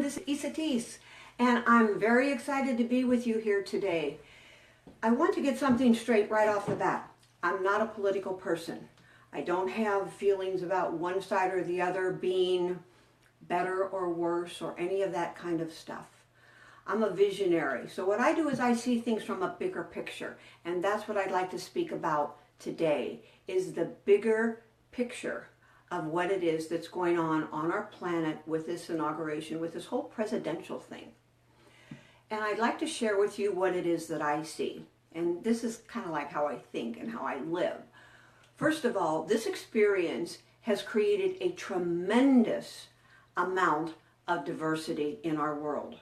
This is Isatis, and I'm very excited to be with you here today. I want to get something straight right off the bat. I'm not a political person. I don't have feelings about one side or the other being better or worse or any of that kind of stuff. I'm a visionary. So what I do is I see things from a bigger picture, and that's what I'd like to speak about today, is the bigger picture of what it is that's going on our planet with this inauguration, with this whole presidential thing. And I'd like to share with you what it is that I see. And this is kind of like how I think and how I live. First of all, this experience has created a tremendous amount of diversity in our world.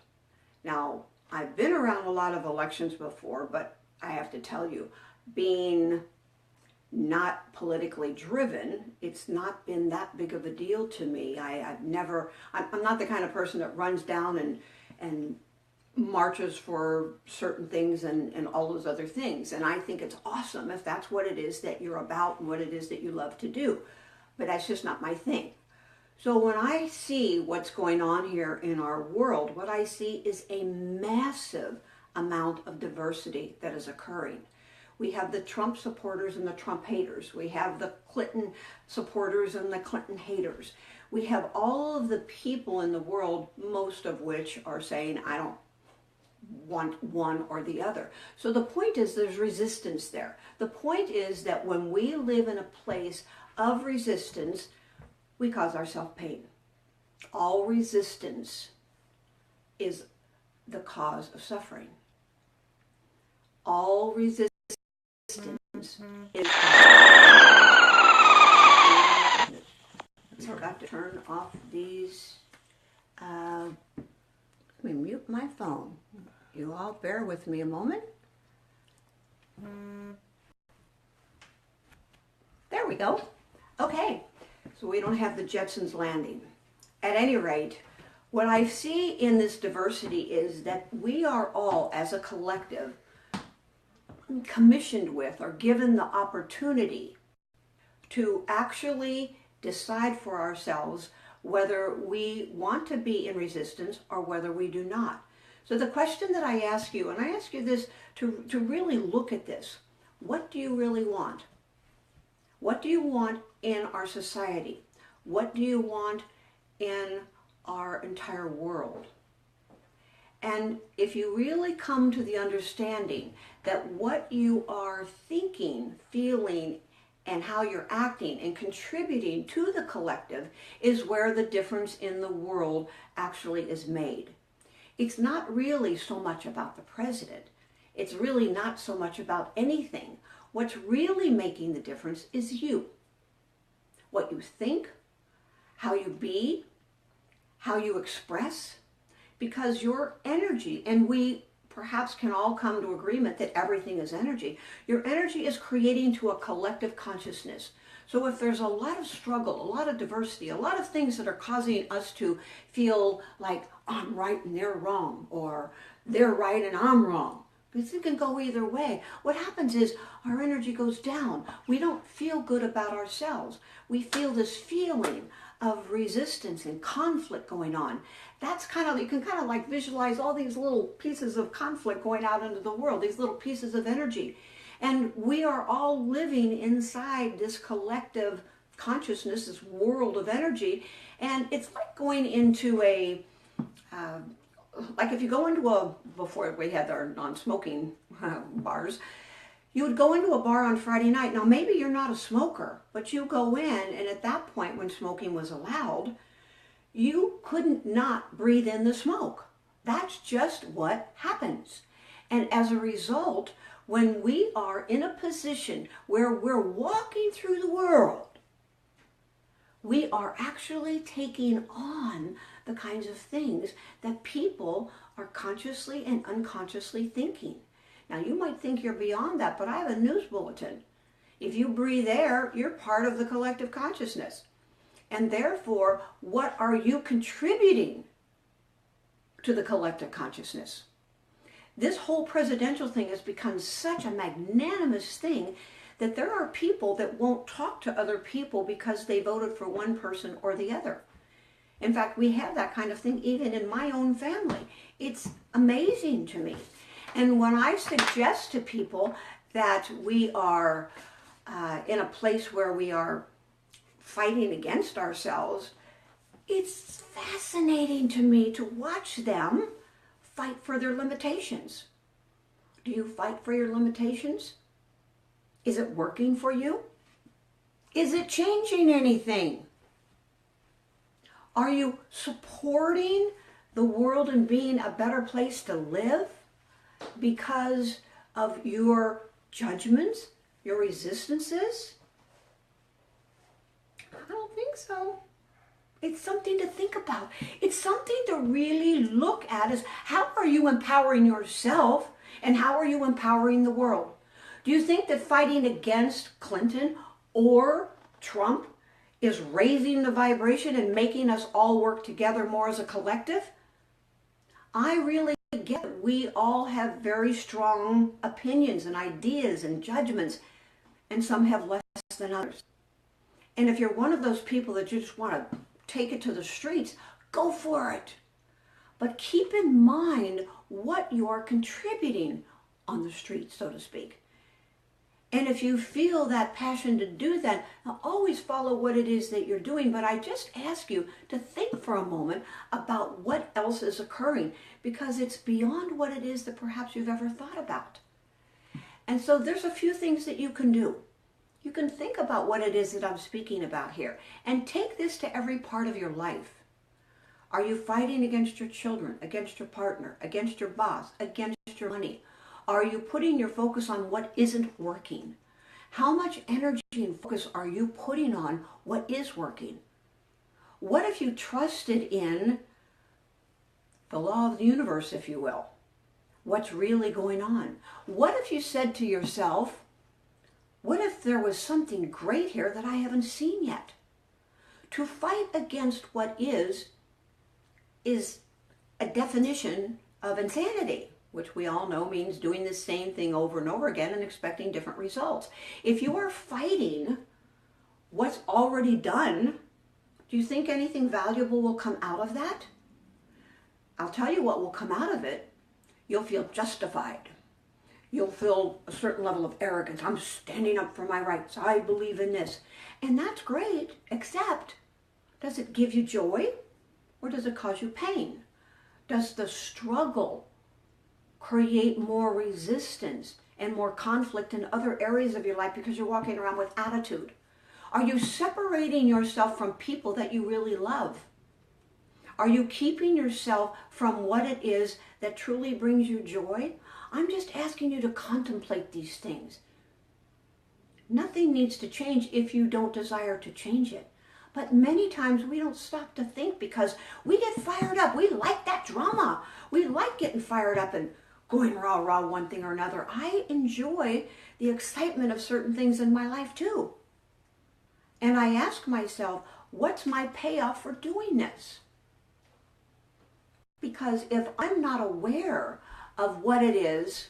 Now, I've been around a lot of elections before, but I have to tell you, being not politically driven, it's not been that big of a deal to me. I'm not the kind of person that runs down and marches for certain things and all those other things. And I think it's awesome if that's what it is that you're about and what it is that you love to do. But that's just not my thing. So when I see what's going on here in our world, what I see is a massive amount of diversity that is occurring. We have the Trump supporters and the Trump haters. We have the Clinton supporters and the Clinton haters. We have all of the people in the world, most of which are saying, I don't want one or the other. So the point is there's resistance there. The point is that when we live in a place of resistance, we cause ourselves pain. All resistance is the cause of suffering. All resistance is... I forgot to turn off these... let me mute my phone. You all bear with me a moment. There we go. Okay, so we don't have the Jetsons landing. At any rate, what I see in this diversity is that we are all, as a collective, commissioned with or given the opportunity to actually decide for ourselves whether we want to be in resistance or whether we do not. So the question that I ask you, and I ask you this to really look at this, what do you really want? What do you want in our society? What do you want in our entire world? And if you really come to the understanding that what you are thinking, feeling, and how you're acting and contributing to the collective is where the difference in the world actually is made. It's not really so much about the president. It's really not so much about anything. What's really making the difference is you. What you think, how you be, how you express, because your energy, and we perhaps can all come to agreement that everything is energy. Your energy is creating to a collective consciousness. So if there's a lot of struggle, a lot of diversity, a lot of things that are causing us to feel like I'm right and they're wrong, or they're right and I'm wrong, because it can go either way. What happens is our energy goes down. We don't feel good about ourselves. We feel this feeling of resistance and conflict going on. That's kind of, you can kind of like visualize all these little pieces of conflict going out into the world, these little pieces of energy. And we are all living inside this collective consciousness, this world of energy. And it's like going into a, like if you go into a, before we had our non-smoking bars, you would go into a bar on Friday night. Now maybe you're not a smoker, but you go in, and at that point when smoking was allowed, you couldn't not breathe in the smoke. That's just what happens. And as a result, when we are in a position where we're walking through the world, we are actually taking on the kinds of things that people are consciously and unconsciously thinking. Now, you might think you're beyond that, but I have a news bulletin. If you breathe air, you're part of the collective consciousness. And therefore, what are you contributing to the collective consciousness? This whole presidential thing has become such a magnanimous thing that there are people that won't talk to other people because they voted for one person or the other. In fact, we have that kind of thing even in my own family. It's amazing to me. And when I suggest to people that we are in a place where we are fighting against ourselves, it's fascinating to me to watch them fight for their limitations. Do you fight for your limitations? Is it working for you? Is it changing anything? Are you supporting the world and being a better place to live because of your judgments, your resistances? I don't think so. It's something to think about. It's something to really look at as how are you empowering yourself and how are you empowering the world? Do you think that fighting against Clinton or Trump is raising the vibration and making us all work together more as a collective? I really get it. We all have very strong opinions and ideas and judgments, and some have less than others. And if you're one of those people that just want to take it to the streets, go for it. But keep in mind what you are contributing on the streets, so to speak. And if you feel that passion to do that, now always follow what it is that you're doing. But I just ask you to think for a moment about what else is occurring, because it's beyond what it is that perhaps you've ever thought about. And so there's a few things that you can do. You can think about what it is that I'm speaking about here and take this to every part of your life. Are you fighting against your children, against your partner, against your boss, against your money? Are you putting your focus on what isn't working? How much energy and focus are you putting on what is working? What if you trusted in the law of the universe, if you will? What's really going on? What if you said to yourself, what if there was something great here that I haven't seen yet? To fight against what is a definition of insanity, which we all know means doing the same thing over and over again and expecting different results. If you are fighting what's already done, do you think anything valuable will come out of that? I'll tell you what will come out of it. You'll feel justified. You'll feel a certain level of arrogance. I'm standing up for my rights. I believe in this. And that's great, except does it give you joy or does it cause you pain? Does the struggle create more resistance and more conflict in other areas of your life because you're walking around with attitude? Are you separating yourself from people that you really love? Are you keeping yourself from what it is that truly brings you joy? I'm just asking you to contemplate these things. Nothing needs to change if you don't desire to change it. But many times we don't stop to think because we get fired up. We like that drama. We like getting fired up and going rah-rah one thing or another. I enjoy the excitement of certain things in my life too. And I ask myself, what's my payoff for doing this? Because if I'm not aware of what it is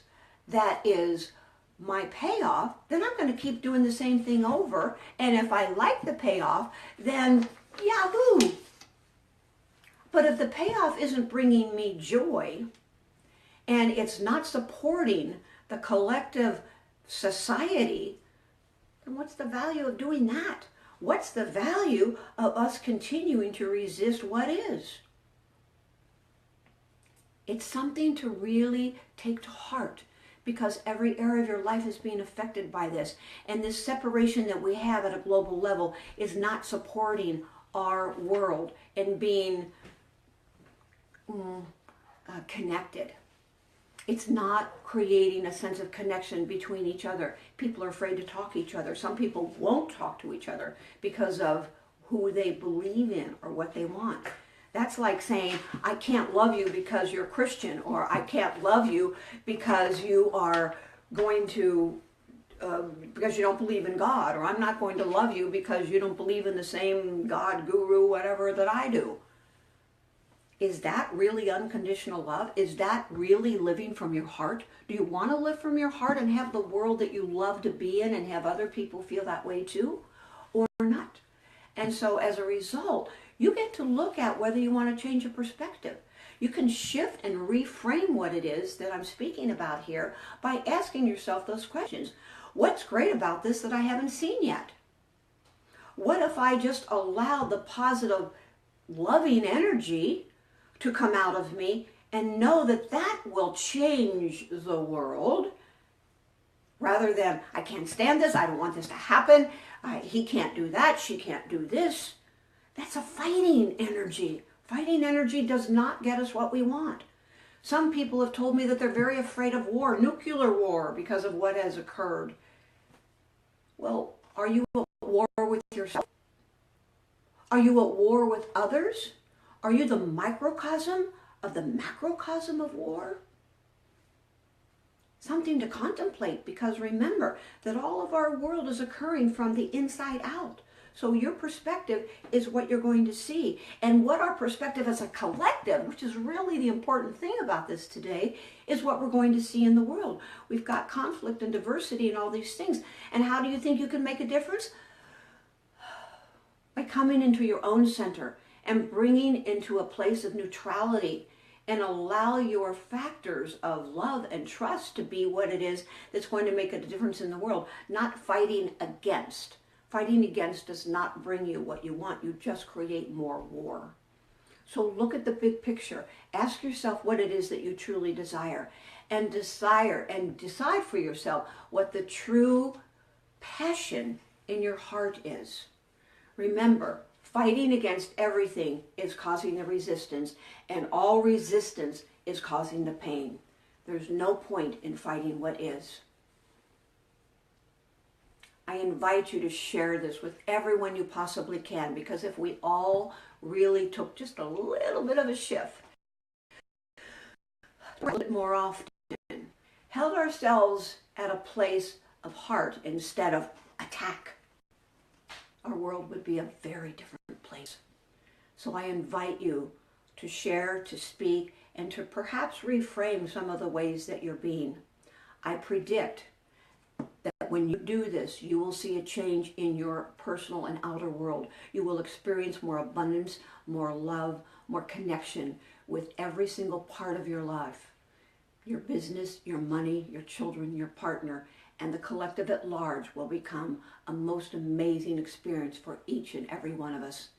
that is my payoff, then I'm going to keep doing the same thing over. And if I like the payoff, then yahoo! But if the payoff isn't bringing me joy, and it's not supporting the collective society, then what's the value of doing that? What's the value of us continuing to resist what is? It's something to really take to heart, because every area of your life is being affected by this. And this separation that we have at a global level is not supporting our world and being connected. It's not creating a sense of connection between each other. People are afraid to talk to each other. Some people won't talk to each other because of who they believe in or what they want. That's like saying, I can't love you because you're Christian, or I can't love you because you are going to, because you don't believe in God, or I'm not going to love you because you don't believe in the same God, guru, whatever that I do. Is that really unconditional love? Is that really living from your heart? Do you want to live from your heart and have the world that you love to be in and have other people feel that way too? Or not? And so as a result, You get to look at whether you want to change your perspective. You can shift and reframe what it is that I'm speaking about here by asking yourself those questions. What's great about this that I haven't seen yet? What if I just allow the positive, loving energy to come out of me and know that that will change the world, rather than, I can't stand this, I don't want this to happen, he can't do that, she can't do this. That's a fighting energy. Fighting energy does not get us what we want. Some people have told me that they're very afraid of war, nuclear war, because of what has occurred. Well, are you at war with yourself? Are you at war with others? Are you the microcosm of the macrocosm of war? Something to contemplate, because remember that all of our world is occurring from the inside out. So your perspective is what you're going to see. And what our perspective as a collective, which is really the important thing about this today, is what we're going to see in the world. We've got conflict and diversity and all these things. And how do you think you can make a difference? By coming into your own center and bringing into a place of neutrality, and allow your factors of love and trust to be what it is that's going to make a difference in the world, not fighting against. Fighting against does not bring you what you want. You just create more war. So look at the big picture. Ask yourself what it is that you truly desire. And decide for yourself what the true passion in your heart is. Remember, fighting against everything is causing the resistance, and all resistance is causing the pain. There's no point in fighting what is. I invite you to share this with everyone you possibly can, because if we all really took just a little bit of a shift, a little bit more often, held ourselves at a place of heart instead of attack, our world would be a very different place. So I invite you to share, to speak, and to perhaps reframe some of the ways that you're being. I predict that when you do this, you will see a change in your personal and outer world. You will experience more abundance, more love, more connection with every single part of your life. Your business, your money, your children, your partner, and the collective at large will become a most amazing experience for each and every one of us.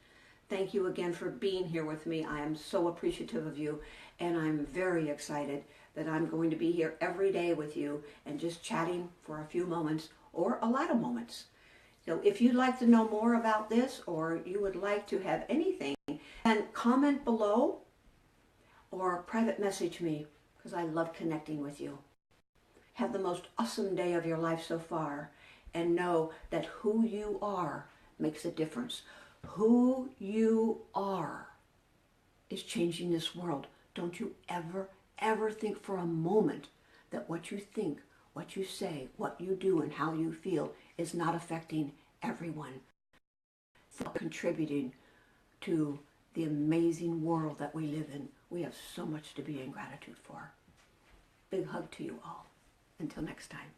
Thank you again for being here with me. I am so appreciative of you, and I'm very excited that I'm going to be here every day with you and just chatting for a few moments or a lot of moments. So if you'd like to know more about this, or you would like to have anything, then comment below or private message me, because I love connecting with you. Have the most awesome day of your life so far, and know that who you are makes a difference. Who you are is changing this world. Don't you ever think for a moment that what you think, what you say, what you do, and how you feel is not affecting everyone. It's contributing to the amazing world that we live in. We have so much to be in gratitude for. Big hug to you all. Until next time.